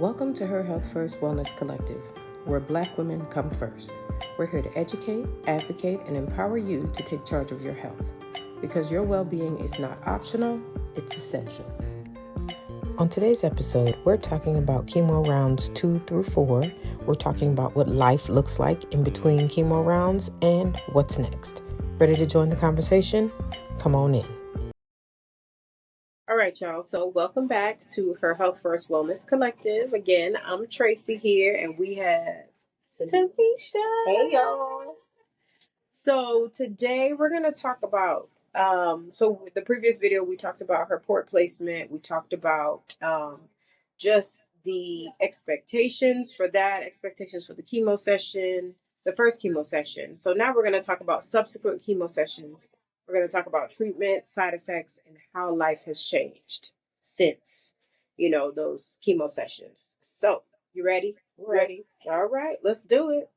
Welcome to Her Health First Wellness Collective, where Black women come first. We're here to educate, advocate, and empower you to take charge of your health. Because your well-being is not optional, it's essential. On today's episode, we're talking about chemo rounds 2 through 4. We're talking about what life looks like in between chemo rounds and what's next. Ready to join the conversation? Come on in. All right, y'all. So welcome back to Her Health First Wellness Collective. Again, I'm Tracy here, and we have Tamisha. Hey, y'all. So today we're going to talk about, so the previous video, we talked about her port placement. We talked about just the expectations for that, expectations for the chemo session, the first chemo session. So now we're going to talk about subsequent chemo sessions. We're going to talk about treatment, side effects, and how life has changed since, those chemo sessions. So, you ready? Ready. All right, let's do it.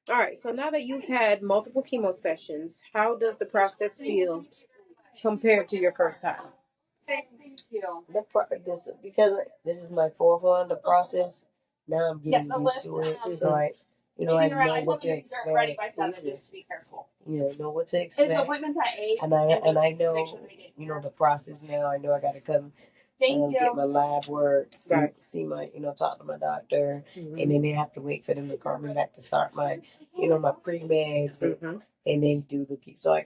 All right, so now that you've had multiple chemo sessions, how does the process feel compared to your first time? Because this is my fourth one, the process. Now I'm getting used to it, so I know what to expect. Know what to expect. And I know, the process now. I know I got to come. Get my lab work, see my, talk to my doctor, and then they have to wait for them to call me back to start my, my pre-meds, and then do the. So I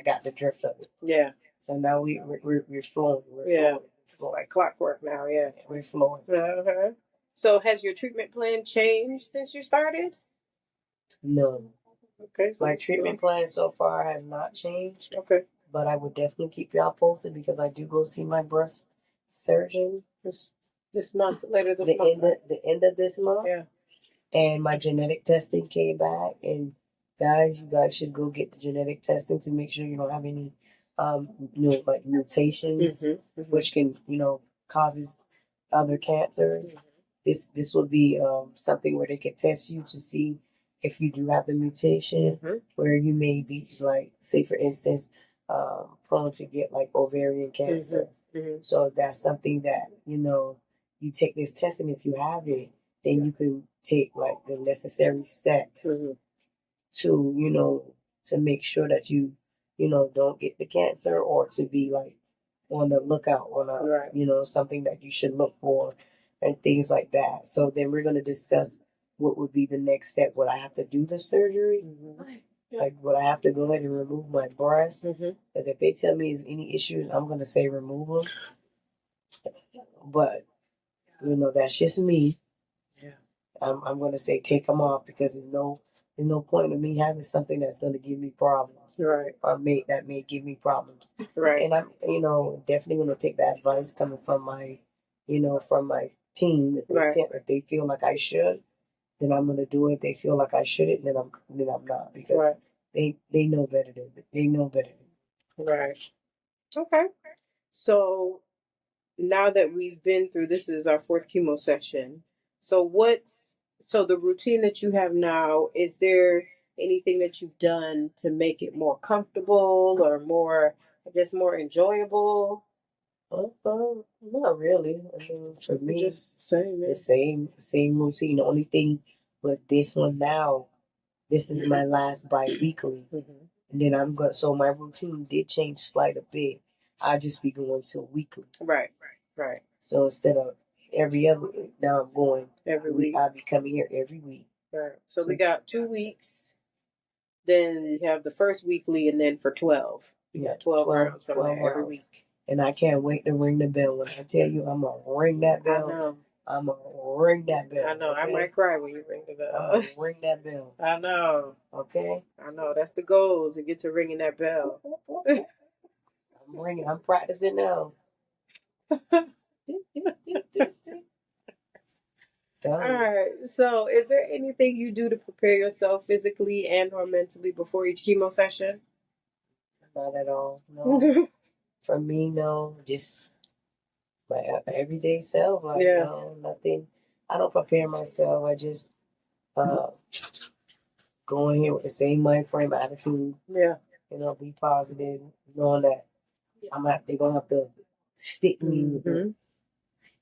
got the drift of it. Yeah. So now we're flowing. We're flowing like clockwork now. Yeah, we're flowing. Uh-huh. So has your treatment plan changed since you started? No. Okay. So my treatment plan so far has not changed. Okay. But I would definitely keep y'all posted because I do go see my breast surgeon this month, later this month. The end of this month. Yeah. And my genetic testing came back, and you guys should go get the genetic testing to make sure you don't have any, like mutations, which can, causes other cancers. This will be something where they can test you to see if you do have the mutation, where you may be, like, say for instance, prone to get like ovarian cancer. So that's something that, you take this test, and if you have it, then you can take like the necessary steps to, to make sure that you, don't get the cancer, or to be like on the lookout on something that you should look for and things like that. So then we're going to discuss what would be the next step. Would I have to do the surgery? Like, would I have to go ahead and remove my breast? Because if they tell me there's any issues, I'm going to say remove them. But, that's just me. Yeah. I'm going to say take them off, because there's no point in me having something that's going to give me problems. Right. Or that may give me problems. Right. And I'm, definitely going to take that advice coming from my, from my team. If they feel like I should, then I'm gonna do it. If they feel like I shouldn't, then I'm not, because they know better than Right. Okay. So now that we've been through, this is our fourth chemo session. So the routine that you have now, is there anything that you've done to make it more comfortable or more, I guess, more enjoyable? Not really. I mean, for me, just the same routine. The only thing with this one now, this is my last bi-weekly. And then so my routine did change slight a bit. I'll just be going to weekly. Right. So instead of every other, now I'm going every week. I'll be coming here every week. Right. So we got 2 weeks. Then you have the first weekly, and then for 12. You got 12 rounds from there every week. And I can't wait to ring the bell. When I tell you I'm going to ring that bell. I know. I'm going to ring that bell. I know. Okay? I might cry when you ring the bell. I'm going to ring that bell. I know. Okay? I know. That's the goal, to get to ringing that bell. I'm practicing now. All right. So, is there anything you do to prepare yourself physically and or mentally before each chemo session? Not at all. No. For me, no. Just my everyday self. Like, no, nothing. I don't prepare myself. I just go in here with the same mind frame attitude. Yeah. Be positive, knowing that they're gonna have to stick me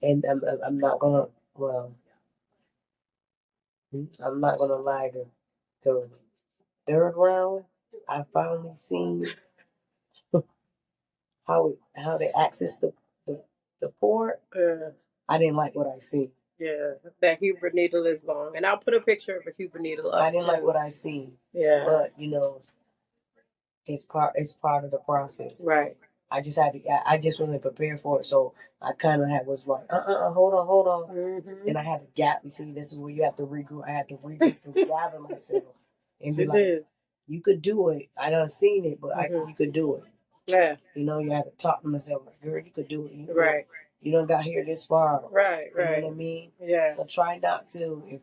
And I'm not gonna, well, I'm not gonna lie. The third round, I finally seen how they access the, the port. I didn't like what I seen. Yeah, that Huber needle is long, and I'll put a picture of a Huber needle up I didn't too. like what I seen. Yeah, but it's part of the process. Right. I just had to. I just wasn't prepared for it, so I kind of was like, hold on, Mm-hmm. and I had a gap between. This is where you have to regroup. I had to regroup and gather myself and She be like, did. you could do it. I done seen it, but you could do it. Yeah. You had to talk to myself like, girl, you could do it. Right. You don't got here this far. Right. You know Right. what I mean? Yeah. So try not to, if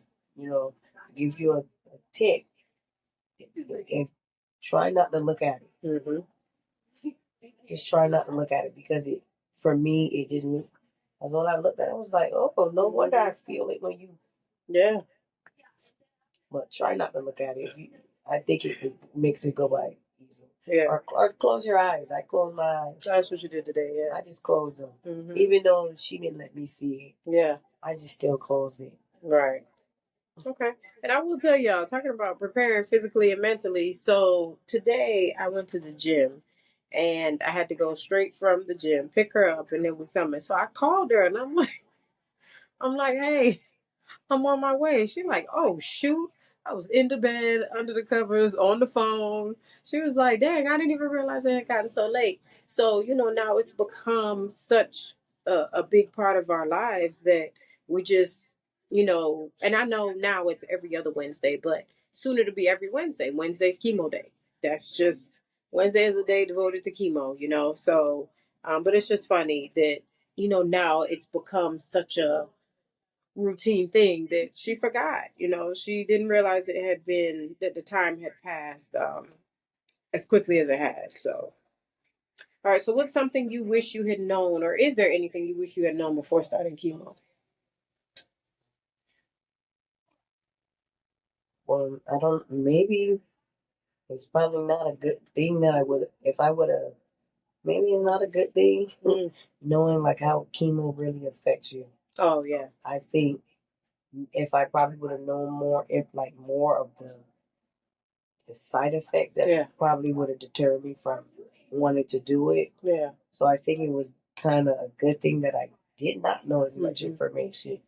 give you a tick. If try not to look at it. Mm-hmm. Just try not to look at it because for me, it just was. As when I looked at it, I was like, oh, no wonder I feel it when you. Yeah. But try not to look at it. I think it makes it go by easy. Yeah. Or close your eyes. I closed my eyes. That's what you did today. Yeah. I just closed them, Mm-hmm. even though she didn't let me see it. Yeah. I just still closed it. Right. Okay. And I will tell y'all, talking about preparing physically and mentally. So today I went to the gym and I had to go straight from the gym, pick her up, and then we coming. So I called her and I'm like, hey, I'm on my way. She like, oh shoot. I was in the bed, under the covers, on the phone. She was like, dang, I didn't even realize I had gotten so late. So, now it's become such a big part of our lives that we just, and I know now it's every other Wednesday, but soon it'll be every Wednesday. Wednesday's chemo day. That's just, Wednesday is a day devoted to chemo. So, but it's just funny that, now it's become such a routine thing that she forgot. She didn't realize that the time had passed as quickly as it had. So, all right. So, what's something you wish you had known, or is there anything you wish you had known before starting chemo? Well, I don't. Maybe it's probably not a good thing that I would. If I would have, maybe it's not a good thing. Knowing like how chemo really affects you. Oh yeah. I think if I probably would have known more, if like more of the side effects, that probably would have deterred me from wanting to do it. Yeah. So I think it was kind of a good thing that I did not know as much information.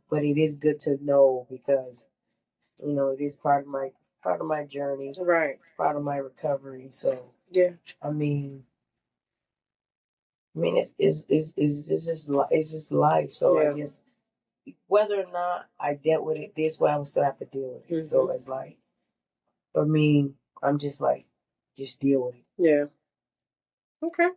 But it is good to know because it is part of my journey, Right. part of my recovery. So yeah, I mean, it's just life. So I guess whether or not I dealt with it this way, I would still have to deal with it. So it's like, for me, I'm just like, just deal with it. Yeah. Okay.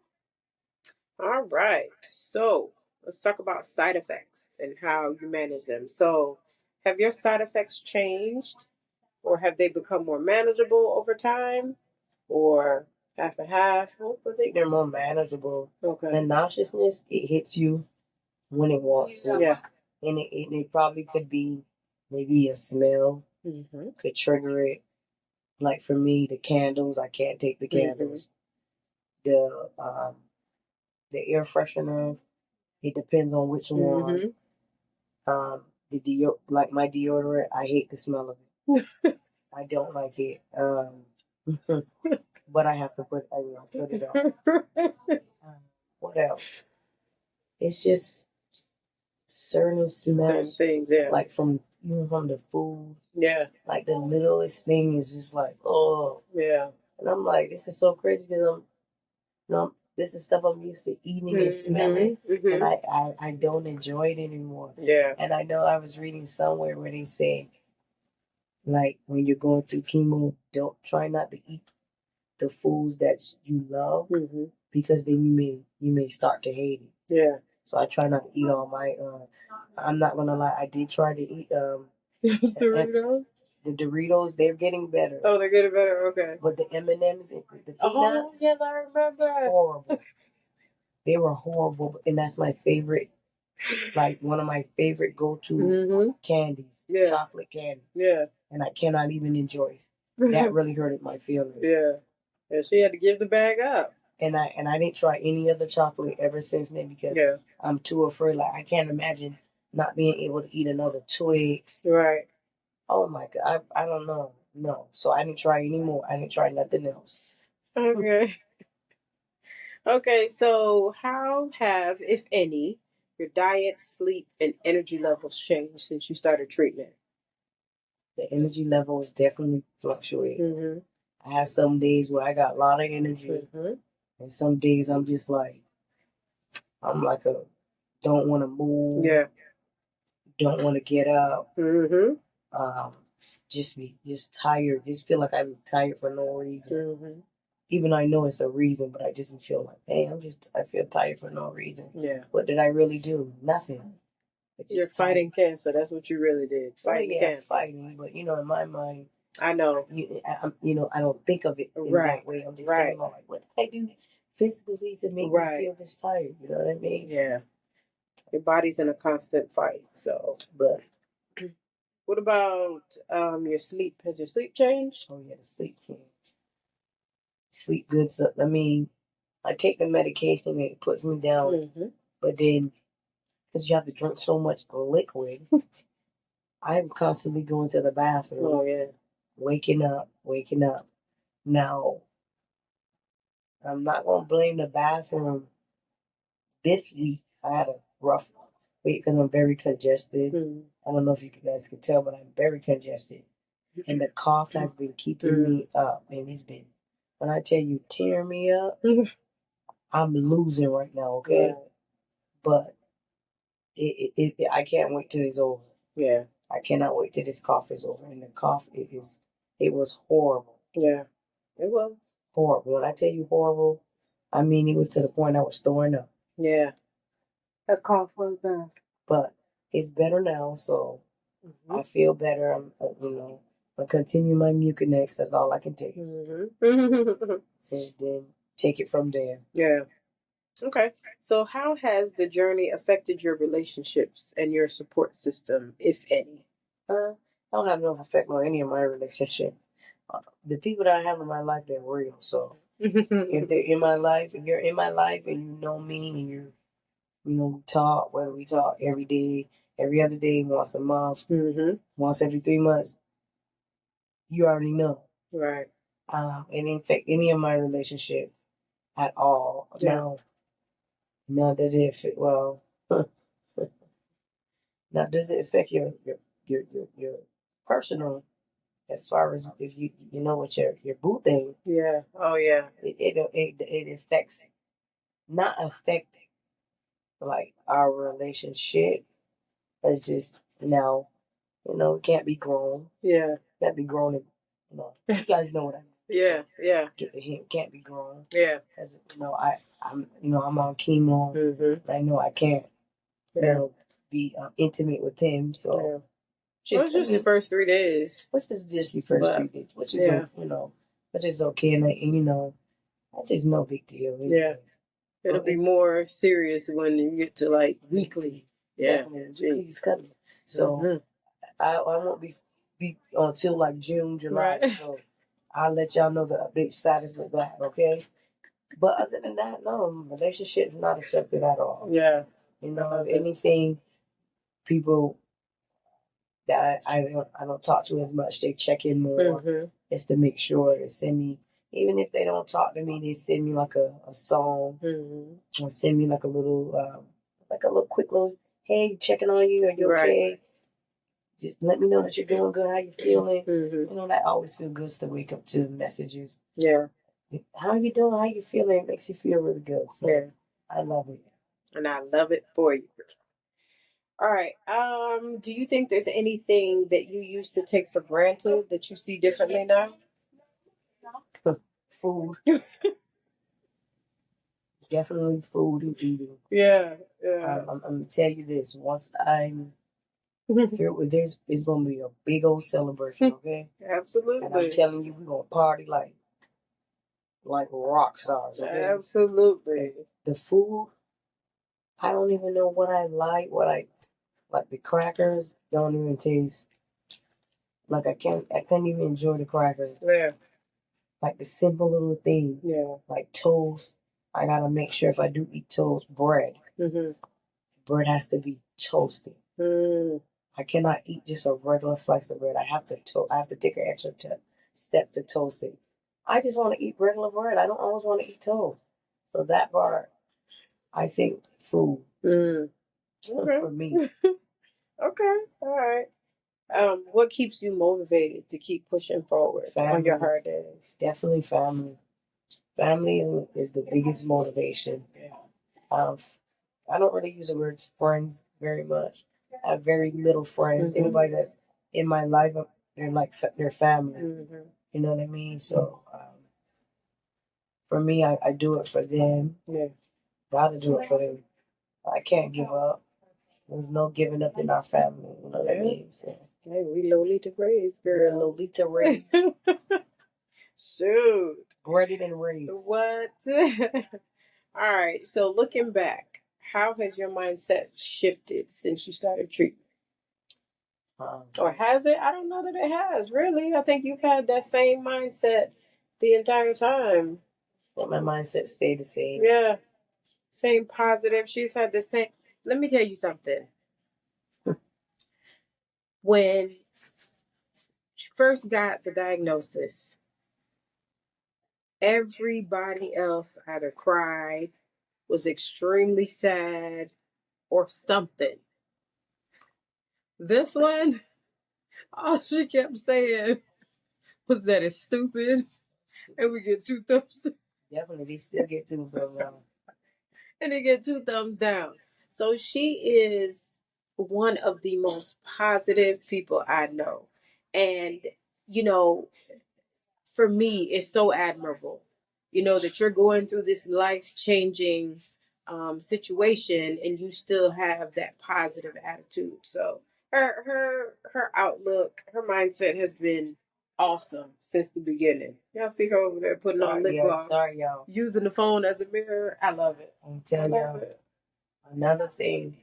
All right. So let's talk about side effects and how you manage them. So, have your side effects changed, or have they become more manageable over time, or half and half? What I think they're more manageable. Okay. The nauseousness, it hits you when it wants to. Yeah. And it probably could be maybe a smell could trigger it. Like for me, the candles, I can't take the candles. The air freshener, it depends on which one. Like my deodorant, I hate the smell of it. I don't like it. But I have to put it on. What else? It's just certain smells, things, yeah. like from the food. Yeah. Like the littlest thing is just like, oh. Yeah. And I'm like, this is so crazy because this is stuff I'm used to eating and smelling, and I don't enjoy it anymore. Yeah. And I know I was reading somewhere where they say, like, when you're going through chemo, don't try not to eat the foods that you love because then you may start to hate it. Yeah. So I try not to eat all my. I'm not gonna lie, I did try to eat Doritos. The Doritos. They're getting better. Oh, they're getting better. Okay. But the M&Ms, the peanuts. Oh, yes, I remember. Horrible. They were horrible, and that's my favorite. Like one of my favorite go-to candies. Yeah. Chocolate candy. Yeah. And I cannot even enjoy it. That really hurted my feelings. Yeah. And she had to give the bag up. And I didn't try any other chocolate ever since then because I'm too afraid. Like I can't imagine not being able to eat another Twix. Right. Oh my God, I don't know. No, so I didn't try anymore. I didn't try nothing else. Okay. Okay, so how have, if any, your diet, sleep, and energy levels changed since you started treatment? The energy level is definitely fluctuating. Mm-hmm. I have some days where I got a lot of energy, and some days I'm just like, I'm like a don't want to move. Yeah. Don't want to get up. Mm-hmm. Just tired. Just feel like I'm tired for no reason. Mm-hmm. Even though I know it's a reason, but I just feel like, hey, I feel tired for no reason. Yeah. What did I really do? Nothing. You're fighting cancer. That's what you really did. Fighting cancer. Fighting. But in my mind, I know. I don't think of it in that way. I'm just thinking like, what did I do physically to make me feel this tired? You know what I mean? Yeah. Your body's in a constant fight. So, but what about your sleep? Has your sleep changed? Oh yeah, the sleep changed. Sleep good. So I mean, I take the medication and it puts me down, but then because you have to drink so much liquid, I'm constantly going to the bathroom. Oh yeah. Waking up. Now, I'm not gonna blame the bathroom. This week I had a rough week because I'm very congested. I don't know if you guys can tell, but I'm very congested, and the cough has been keeping me up, and it's been. When I tell you, tearing me up, I'm losing right now. Okay, but I can't wait till it's over. Yeah. I cannot wait till this cough is over. And the cough it was horrible. Yeah. It was. Horrible. When I tell you horrible, I mean it was to the point I was throwing up. Yeah. That cough was bad. But it's better now, so I feel better. I continue my Mucinex. That's all I can take. And then take it from there. Yeah. Okay. So how has the journey affected your relationships and your support system, if any? I don't have no effect on any of my relationship. The people that I have in my life, they're real. So if they're in my life, if you're in my life and you know me and we talk, whether we talk every day, every other day, once a month, once every 3 months, you already know. Right. It didn't affect any of my relationship at all. Yeah. Now does it affect, well, now does it affect your personal, as far as if you know what your boo thing? Yeah. Oh yeah. It affects, not affect like our relationship. It's just now, it can't be grown. Yeah. Can't be grown. You guys know what I mean. Yeah. Yeah. Get the hint. Can't be grown. Yeah. Because I'm on chemo. I know I can't. Be intimate with him. So it's just the first 3 days. What's this? Just the first 3 days, which is which is okay, and that is no big deal. Anyways. It'll be more serious when you get to like weekly. Yeah. Weekly is coming. So I won't be until like June, July. Right. So I'll let y'all know the update status with that. Okay. But other than that, no, relationship's not affected at all. Yeah. If anything, people that I don't talk to as much, they check in more. It's to make sure to send me, even if they don't talk to me, they send me like a song or send me like a little quick little, hey, checking on you, are you okay? Just let me know that you're doing good, how you feeling. That always feels good to wake up to messages. Yeah. How you doing? How you feeling? It makes you feel really good. So yeah. I love it. And I love it for you. All right. Do you think there's anything that you used to take for granted that you see differently now? Food. Definitely food and eating. Yeah. I'm gonna tell you this. Once I'm filled with this, it's gonna be a big old celebration, okay? Absolutely. And I'm telling you, we're gonna party like rock stars, okay? Absolutely. The food, I don't even know what I like. Like the crackers don't even taste like I couldn't even enjoy the crackers. Yeah. Like the simple little thing. Yeah. Like toast. I gotta make sure if I do eat toast bread, bread has to be toasted. I cannot eat just a regular slice of bread. I have to take an extra step to toast it. I just want to eat regular bread. I don't always want to eat toast. So that part, I think food for me. Okay, all right. What keeps you motivated to keep pushing forward on your hard days? Definitely family. Family is the biggest motivation. I don't really use the words friends very much. I have very little friends. Anybody that's in my life, they're like they're family. You know what I mean? So for me, I do it for them. Yeah. Gotta do it for them. I can't give up. There's no giving up in our family. You know what I mean? So, hey, we Lolita raised, girl. We're Lolita raised. Shoot. Breaded and raised. What? All right. So looking back, how has your mindset shifted since you started treatment? Or has it? I don't know that it has, really. I think you've had that same mindset the entire time. But my mindset stayed the same. Yeah. Same positive. She's had the same. Let me tell you something. When she first got the diagnosis, everybody else either cried, was extremely sad, or something. This one, all she kept saying was that it's stupid, and we get 2 thumbs down. Definitely, they still get 2 thumbs down. And they get 2 thumbs down. So she is one of the most positive people I know. And, you know, for me, it's so admirable, you know, that you're going through this life-changing situation and you still have that positive attitude. So her outlook, her mindset has been awesome since the beginning. Y'all see her over there putting on lip gloss. Sorry, y'all. Using the phone as a mirror. I love it. I'm telling y'all. Another thing.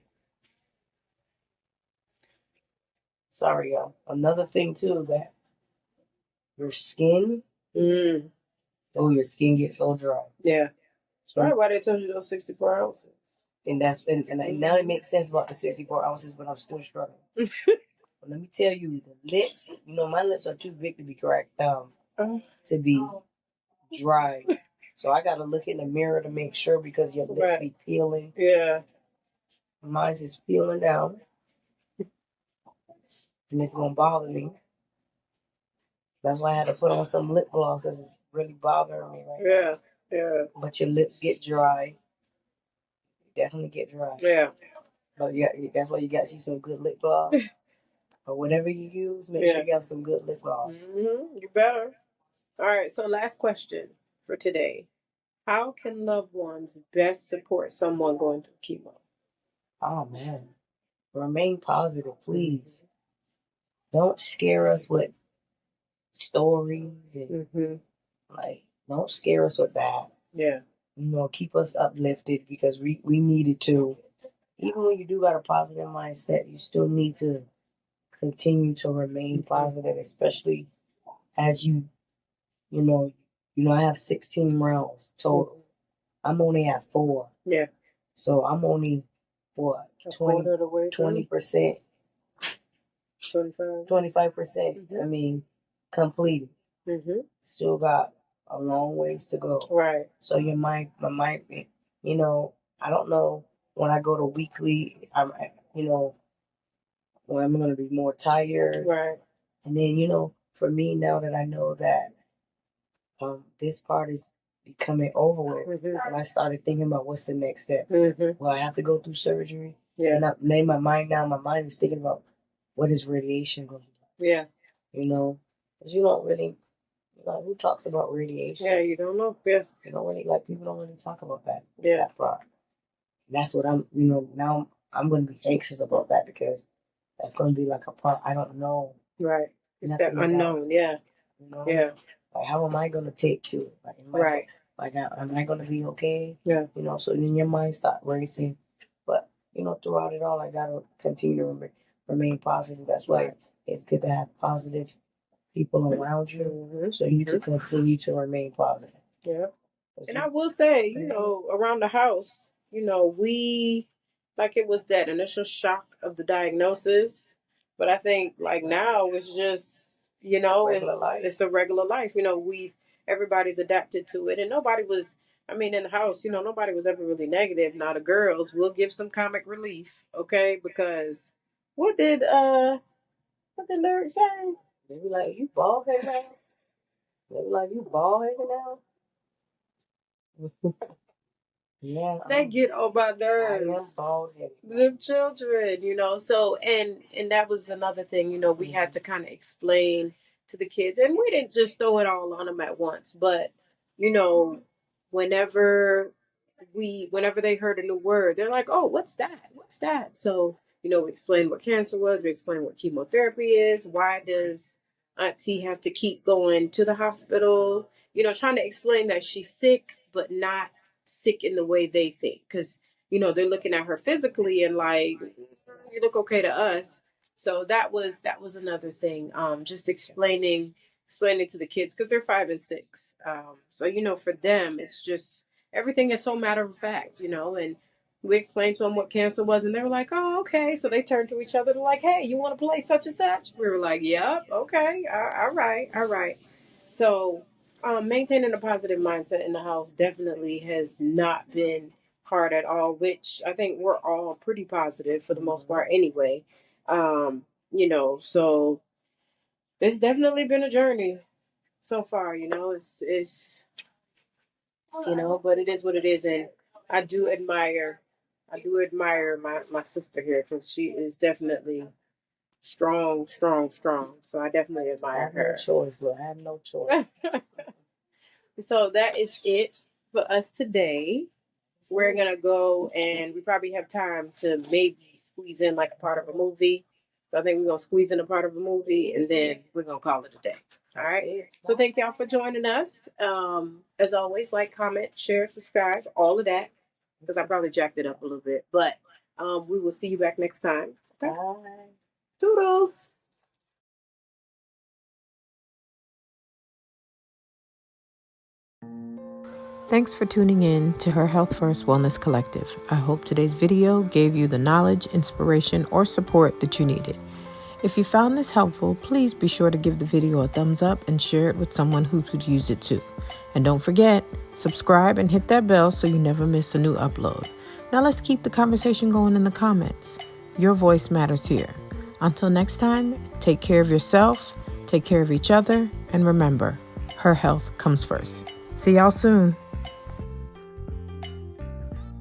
Sorry, y'all. Another thing too, that your skin. Oh, your skin gets so dry. Yeah. That's probably why they told you those 64 ounces. And now it makes sense about the 64 ounces, but I'm still struggling. But let me tell you, the lips, you know, my lips are too big to be cracked down, to be dry. So I got to look in the mirror to make sure because your lips be peeling. Yeah. Mine's is peeling down. And it's going to bother me. That's why I had to put on some lip gloss because it's really bothering me right now. Yeah. But your lips get dry. Definitely get dry. Yeah. But yeah, that's why you got to see some good lip gloss. Or whatever you use, make sure you have some good lip gloss. You better. All right, so last question for today. How can loved ones best support someone going through chemo? Oh, man. Remain positive, please. Don't scare us with stories. And, don't scare us with that. Yeah. You know, keep us uplifted because we need it to. Even when you do got a positive mindset, you still need to continue to remain positive, especially as you know, I have 16 rounds total. I'm only at 4. Yeah. So I'm only, what, 20%? 25%. I mean, completed. Still got a long ways to go. Right. So my mind, you know, I don't know when I go to weekly, when I'm going to be more tired. Right. And then, you know, for me, now that I know that this part is becoming over with, and I started thinking about what's the next step. Well, I have to go through surgery. Yeah. And I made my mind now. My mind is thinking about what is radiation going to do. Yeah. You know, because you don't really, who talks about radiation? Yeah, you don't know. Yeah. You don't really, people don't really talk about that. Yeah. That part. That's what I'm, now I'm going to be anxious about that because that's going to be like a part I don't know. Right. It's that unknown. Yeah. You know? Yeah. Like, how am I going to take to it? Right. Am I going to be okay? Yeah. You know, so then your mind start racing. But, throughout it all, I got to continue to remain positive. That's why it's good to have positive people around you so you can continue to remain positive. Yeah. And I will say, around the house, it was that initial shock of the diagnosis. But I think like now it's just, it's a regular life. Everybody's adapted to it, and nobody was. I mean, in the house, nobody was ever really negative. Now the girls will give some comic relief, okay? Because what did lyric say? They be like, "You bald headed now." They be like, "You bald headed now." Yeah, they get on my nerves. I am bald-headed. Them children, So and that was another thing, we had to kind of explain to the kids, and we didn't just throw it all on them at once, but whenever whenever they heard a new word, they're like, "Oh, what's that? What's that?" So we explained what cancer was. We explained what chemotherapy is. Why does Auntie have to keep going to the hospital? Trying to explain that she's sick, but not sick in the way they think, because they're looking at her physically and like, you look okay to us. So that was another thing, just explaining to the kids, because they're 5 and 6, so for them it's just everything is so matter of fact, and we explained to them what cancer was, and they were like, "Oh, okay." So they turned to each other to like, "Hey, you want to play such and such?" We were like, "Yep, okay, all right." So maintaining a positive mindset in the house definitely has not been hard at all, which I think we're all pretty positive for the most part anyway. So it's definitely been a journey so far, it's but it is what it is. And I do admire my sister here, because she is definitely strong, strong, strong. So I definitely admire her. I have no choice. So that is it for us today. We're going to go, and we probably have time to maybe squeeze in like a part of a movie. So I think we're going to squeeze in a part of a movie, and then we're going to call it a day. All right. So thank y'all for joining us. As always, like, comment, share, subscribe, all of that, because I probably jacked it up a little bit. But we will see you back next time. Okay? Bye. Toodles. Thanks for tuning in to Her Health First Wellness Collective. I hope today's video gave you the knowledge, inspiration, or support that you needed. If you found this helpful, please be sure to give the video a thumbs up and share it with someone who could use it too. And don't forget, subscribe and hit that bell so you never miss a new upload. Now let's keep the conversation going in the comments. Your voice matters here. Until next time, take care of yourself, take care of each other, and remember, her health comes first. See y'all soon.